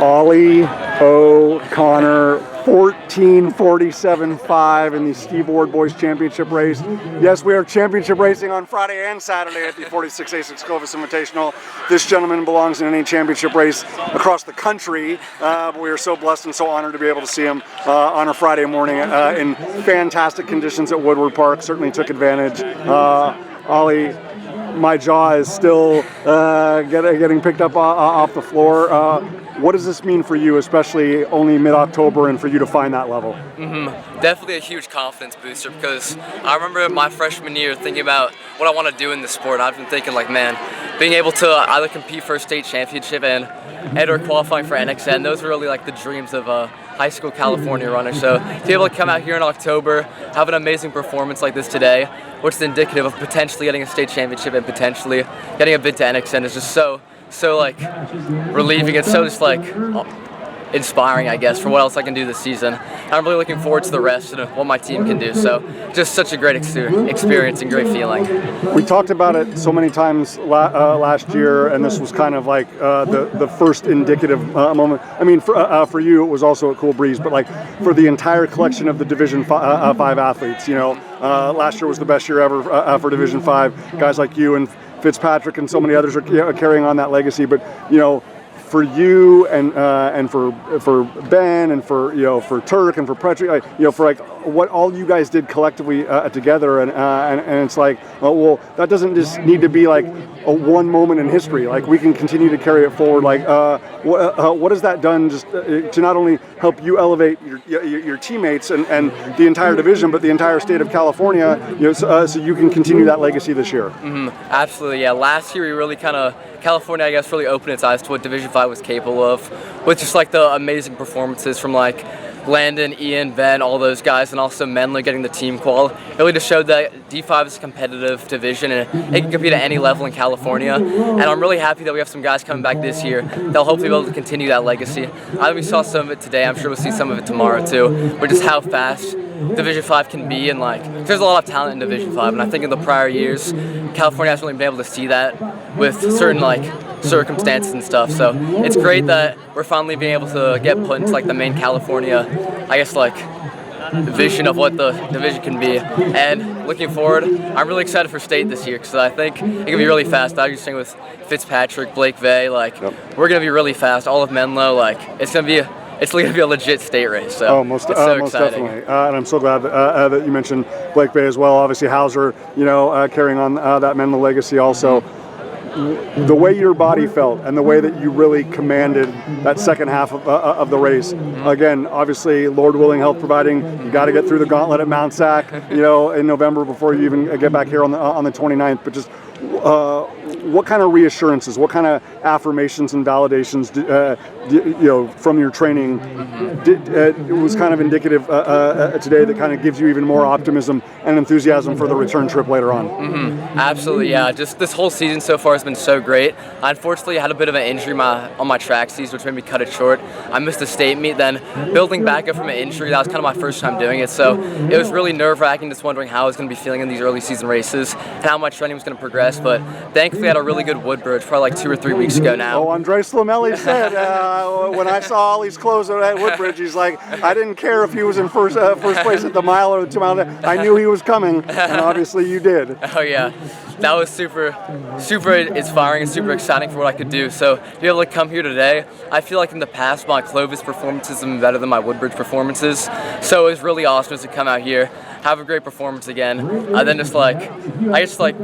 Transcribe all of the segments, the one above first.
Olly O'Connor, 14:47.5 in the Steve Ward Boys Championship race. Yes, we are championship racing on Friday and Saturday at the 46 ASICS Clovis Invitational. This gentleman belongs in any championship race across the country, but we are so blessed and so honored to be able to see him on a Friday morning in fantastic conditions at Woodward Park. Certainly took advantage. Olly, my jaw is still getting picked up off the floor. What does this mean for you, especially only mid-October, and for you to find that level? Definitely a huge confidence booster, because I remember my freshman year thinking about what I want to do in the sport. I've been thinking, like, man, being able to either compete for a state championship and or qualifying for NXN, those were really like the dreams of a high school California runner. So to be able to come out here in October, have an amazing performance like this today, which is indicative of potentially getting a state championship and potentially getting a bid to NXN, is just so like relieving. It's so just like inspiring, I guess, for what else I can do this season. I'm really looking forward to the rest and what my team can do. So just such a great experience and great feeling. We talked about it so many times last year, and this was kind of like the first indicative moment. I mean, for you, it was also a cool breeze, but like for the entire collection of the Division 5 athletes, you know, last year was the best year ever for Division 5. Guys like you and Fitzpatrick and so many others are carrying on that legacy. But you know, for you and for Ben and for Turk and for Patrick, for like what all you guys did collectively together, and it's like, well, that doesn't just need to be like a one moment in history. Like, we can continue to carry it forward. Like, what has that done just to not only help you elevate your teammates and the entire division, but the entire state of California, so you can continue that legacy this year? Absolutely, yeah. Last year we really California, I guess, really opened its eyes to what Division 5 was capable of, with just like the amazing performances from like Landon, Ian, Ben, all those guys, and also Menlo getting the team qual. It really just showed that D5 is a competitive division and it can compete at any level in California. And I'm really happy that we have some guys coming back this year that'll hopefully be able to continue that legacy. I think we saw some of it today. I'm sure we'll see some of it tomorrow too. But just how fast Division 5 can be, and like there's a lot of talent in Division 5, and I think in the prior years California hasn't really been able to see that with certain like circumstances and stuff. So it's great that we're finally being able to get put into like the main California, I guess, like vision of what the division can be. And looking forward, I'm really excited for state this year, because I think it can be really fast. I was just saying with Fitzpatrick, Blake Vey, like we're gonna be really fast. All of Menlo, like it's gonna be a legit state race. So most it's so most exciting. definitely. And I'm so glad that you mentioned Blake Bay as well. Obviously Hauser, carrying on that Menlo legacy also. The way your body felt and the way that you really commanded that second half of the race. Again, obviously, Lord willing, health providing, you got to get through the gauntlet at Mount Sac, in November before you even get back here on the 29th. But just what kind of reassurances, what kind of affirmations and validations, from your training, it was kind of indicative today that kind of gives you even more optimism and enthusiasm for the return trip later on? Absolutely, yeah. Just this whole season so far has been so great. I unfortunately had a bit of an injury on my track season, which made me cut it short. I missed the state meet. Then building back up from an injury, that was kind of my first time doing it. So it was really nerve-wracking, just wondering how I was going to be feeling in these early season races and how my training was going to progress. But thankfully, I had a really good Woodbridge probably like 2 or 3 weeks ago now. Oh, Andres Lamelli said when I saw Olly's close at Woodbridge, he's like, I didn't care if he was in first place at the mile or the 2 mile. I knew he was coming, and obviously you did. Oh yeah, that was super inspiring and super exciting for what I could do. So to be able to come here today, I feel like in the past my Clovis performances have been better than my Woodbridge performances. So it was really awesome to come out here, have a great performance again, and then just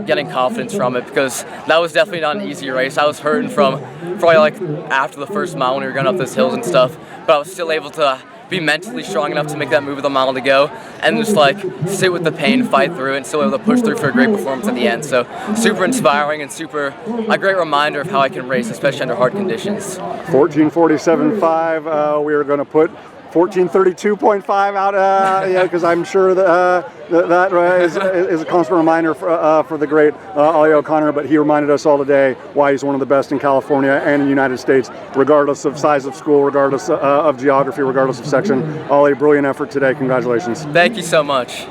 getting confidence from it, because that was definitely not an easy race. I was hurting from probably like after the first mile when we were going up those hills and stuff, but I was still able to be mentally strong enough to make that move with a mile to go and just like sit with the pain, fight through it, and still able to push through for a great performance at the end. So super inspiring and a great reminder of how I can race, especially under hard conditions. 14:47.5. We are going to put 14:32.5 out, because I'm sure that is a constant reminder for the great Olly O'Connor. But he reminded us all today why he's one of the best in California and in the United States, regardless of size of school, regardless of geography, regardless of section. Olly, brilliant effort today. Congratulations. Thank you so much.